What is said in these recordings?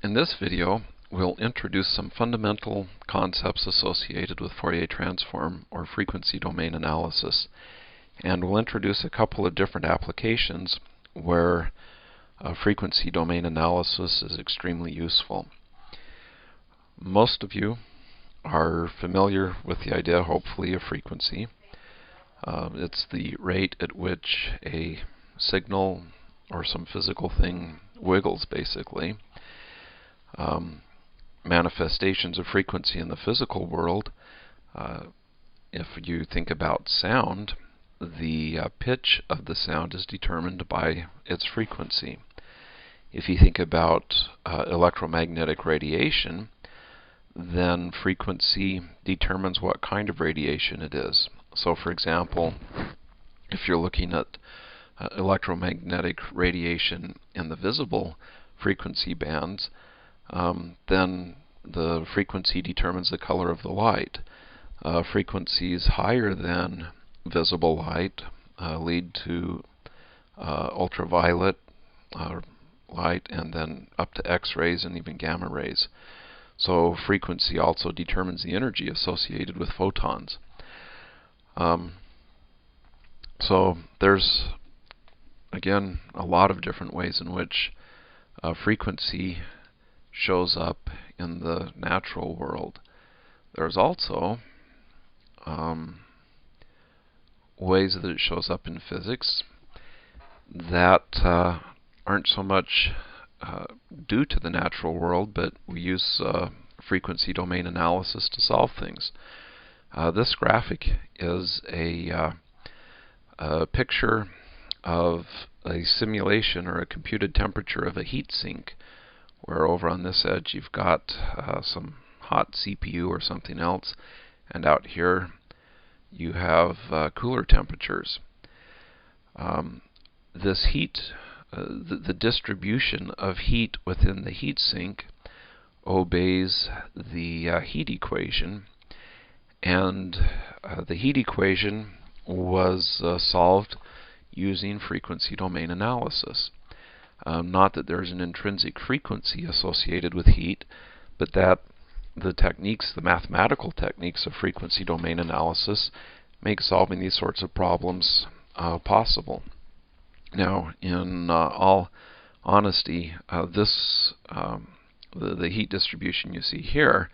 In this video, we'll introduce some fundamental concepts associated with Fourier transform or frequency domain analysis. And we'll introduce a couple of different applications where frequency domain analysis is extremely useful. Most of you are familiar with the idea, hopefully, of frequency. It's the rate at which a signal or some physical thing wiggles, basically. Manifestations of frequency in the physical world, if you think about sound, the pitch of the sound is determined by its frequency. If you think about electromagnetic radiation, then frequency determines what kind of radiation it is. So, for example, if you're looking at electromagnetic radiation in the visible frequency bands, then the frequency determines the color of the light. Frequencies higher than visible light lead to ultraviolet light, and then up to X-rays and even gamma rays. So frequency also determines the energy associated with photons. So there's, again, a lot of different ways in which frequency shows up in the natural world. There's also ways that it shows up in physics that aren't so much due to the natural world, but we use frequency domain analysis to solve things. This graphic is a picture of a simulation or a computed temperature of a heat sink, where over on this edge you've got some hot CPU or something else, and out here you have cooler temperatures. This heat, the distribution of heat within the heat sink obeys the heat equation, and the heat equation was solved using frequency domain analysis. Not that there's an intrinsic frequency associated with heat, but that the techniques, the mathematical techniques of frequency domain analysis, make solving these sorts of problems possible. Now, in all honesty, the heat distribution you see here,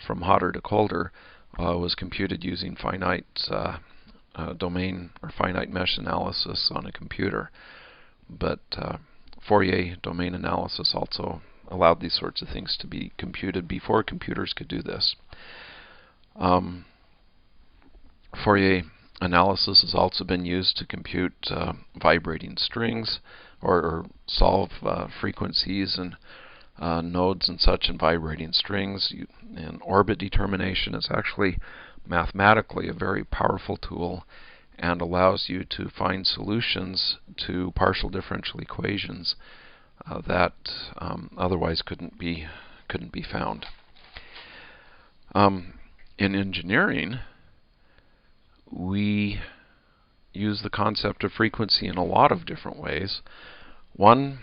from hotter to colder, was computed using finite domain or finite mesh analysis on a computer. But Fourier domain analysis also allowed these sorts of things to be computed before computers could do this. Fourier analysis has also been used to compute vibrating strings or solve frequencies and nodes and such in vibrating strings. And orbit determination is actually mathematically a very powerful tool and allows you to find solutions to partial differential equations that otherwise couldn't be found. In engineering, we use the concept of frequency in a lot of different ways. One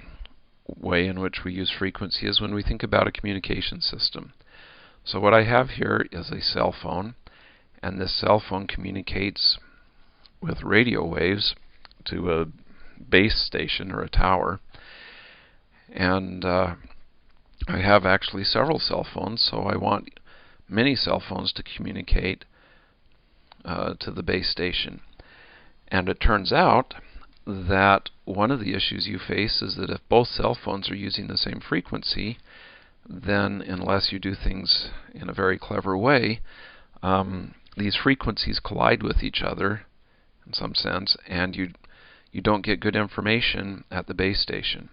way in which we use frequency is when we think about a communication system. So what I have here is a cell phone, and this cell phone communicates with radio waves to a base station or a tower. And I have actually several cell phones, so I want many cell phones to communicate to the base station. And it turns out that one of the issues you face is that if both cell phones are using the same frequency, then unless you do things in a very clever way, these frequencies collide with each other in some sense, and you don't get good information at the base station.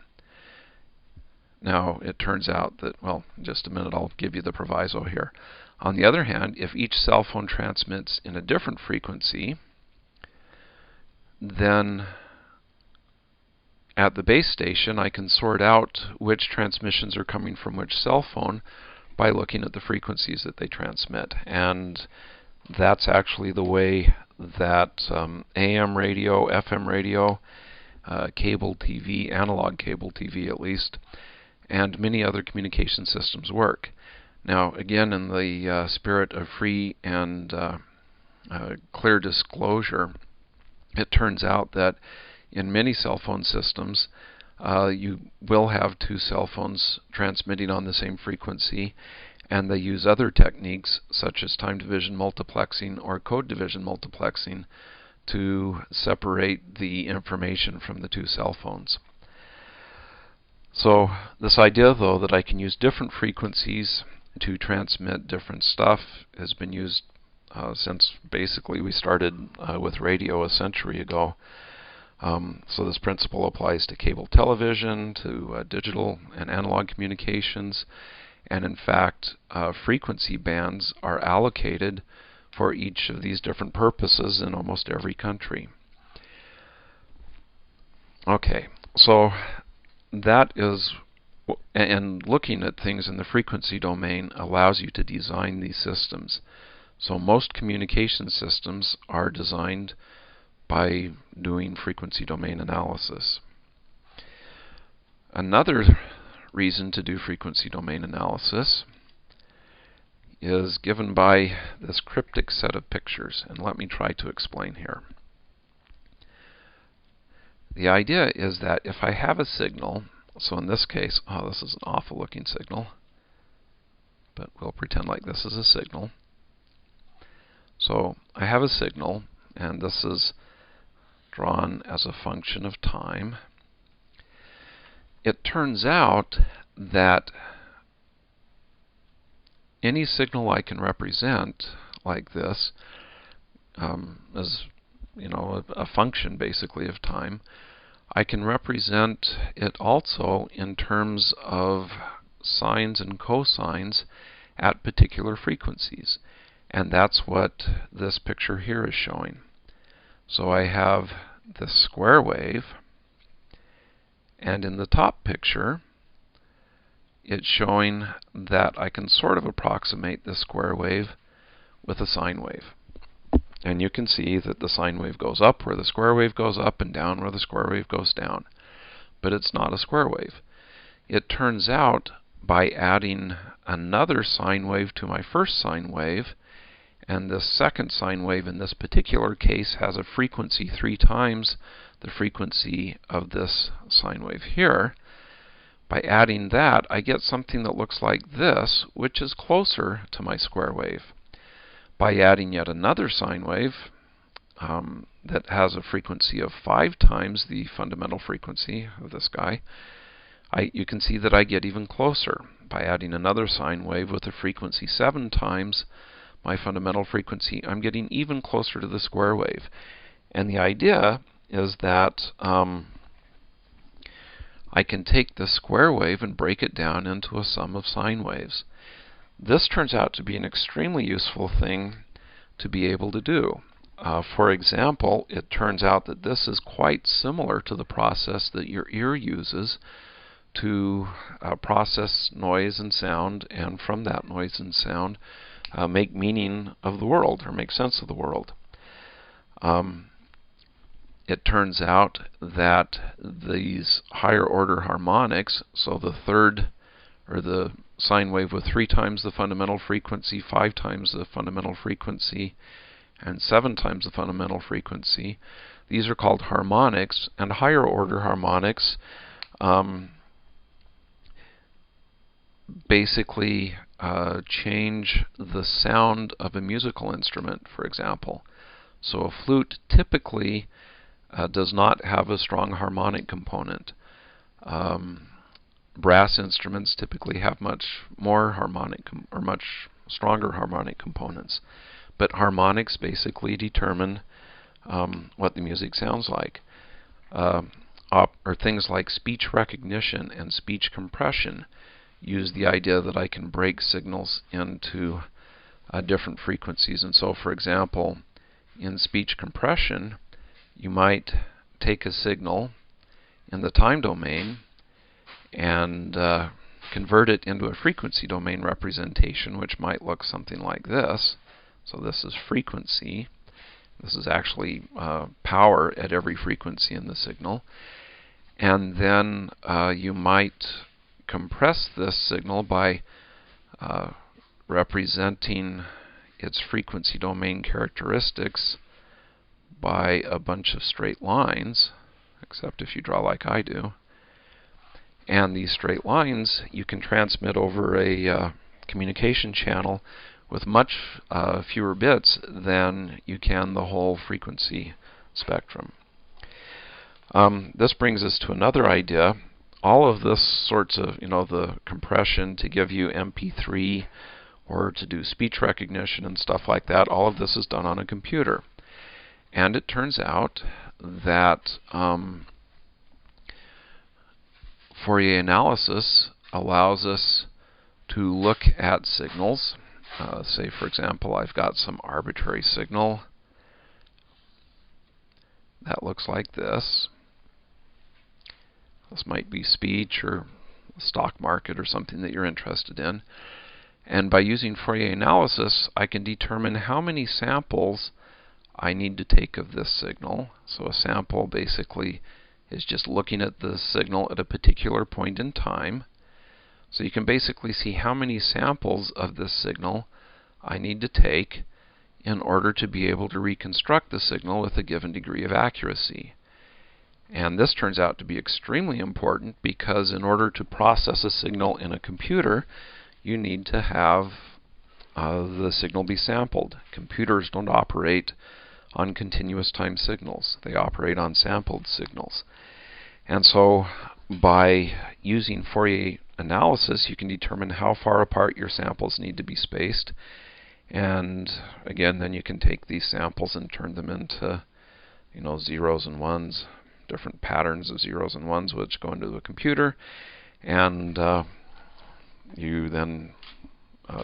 Now, it turns out that, well, in just a minute I'll give you the proviso here. On the other hand, if each cell phone transmits in a different frequency, then at the base station I can sort out which transmissions are coming from which cell phone by looking at the frequencies that they transmit. And that's actually the way that AM radio, FM radio, cable TV, analog cable TV at least, and many other communication systems work. Now, again, in the spirit of free and clear disclosure, it turns out that in many cell phone systems, you will have two cell phones transmitting on the same frequency, and they use other techniques such as time division multiplexing or code division multiplexing to separate the information from the two cell phones. So this idea, though, that I can use different frequencies to transmit different stuff has been used since basically we started with radio a century ago. So this principle applies to cable television, to digital and analog communications, and in fact frequency bands are allocated for each of these different purposes in almost every country. Okay, so that is, and looking at things in the frequency domain allows you to design these systems. So most communication systems are designed by doing frequency domain analysis. Another reason to do frequency domain analysis is given by this cryptic set of pictures, and let me try to explain here. The idea is that if I have a signal, so in this case, this is an awful looking signal, but we'll pretend like this is a signal. So I have a signal, and this is drawn as a function of time. It turns out that any signal I can represent like this as a function basically of time, I can represent it also in terms of sines and cosines at particular frequencies. And that's what this picture here is showing. So I have this square wave, and in the top picture it's showing that I can sort of approximate this square wave with a sine wave. And you can see that the sine wave goes up where the square wave goes up and down where the square wave goes down. But it's not a square wave. It turns out by adding another sine wave to my first sine wave, and this second sine wave in this particular case has a frequency 3 times the frequency of this sine wave here. By adding that, I get something that looks like this, which is closer to my square wave. By adding yet another sine wave that has a frequency of 5 times the fundamental frequency of this guy, you can see that I get even closer. By adding another sine wave with a frequency 7 times my fundamental frequency, I'm getting even closer to the square wave. And the idea is that I can take the square wave and break it down into a sum of sine waves. This turns out to be an extremely useful thing to be able to do. For example, it turns out that this is quite similar to the process that your ear uses to process noise and sound, and from that noise and sound make meaning of the world, or make sense of the world. It turns out that these higher order harmonics, so the third, or the sine wave with 3 times the fundamental frequency, 5 times the fundamental frequency, and 7 times the fundamental frequency, these are called harmonics, and higher order harmonics basically change the sound of a musical instrument, for example. So a flute typically does not have a strong harmonic component. Brass instruments typically have much more harmonic or much stronger harmonic components. But harmonics basically determine what the music sounds like. Or things like speech recognition and speech compression use the idea that I can break signals into different frequencies. And so, for example, in speech compression, you might take a signal in the time domain and convert it into a frequency domain representation, which might look something like this. So this is frequency. This is actually power at every frequency in the signal. And then you might compress this signal by representing its frequency domain characteristics by a bunch of straight lines, except if you draw like I do. And these straight lines you can transmit over a communication channel with much fewer bits than you can the whole frequency spectrum. This brings us to another idea. All of this sorts of, the compression to give you MP3 or to do speech recognition and stuff like that, all of this is done on a computer. And it turns out that Fourier analysis allows us to look at signals. Say, for example, I've got some arbitrary signal that looks like this. This might be speech or the stock market or something that you're interested in. And by using Fourier analysis, I can determine how many samples I need to take of this signal. So a sample basically is just looking at the signal at a particular point in time. So you can basically see how many samples of this signal I need to take in order to be able to reconstruct the signal with a given degree of accuracy. And this turns out to be extremely important because in order to process a signal in a computer, you need to have the signal be sampled. Computers don't operate on continuous time signals. They operate on sampled signals. And so by using Fourier analysis, you can determine how far apart your samples need to be spaced. And again, then you can take these samples and turn them into, zeros and ones, different patterns of zeros and ones which go into the computer. And you then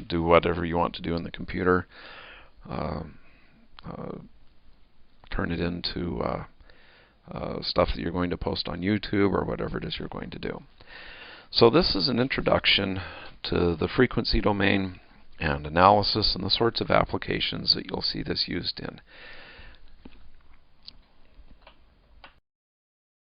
do whatever you want to do in the computer. Turn it into stuff that you're going to post on YouTube or whatever it is you're going to do. So this is an introduction to the frequency domain and analysis and the sorts of applications that you'll see this used in.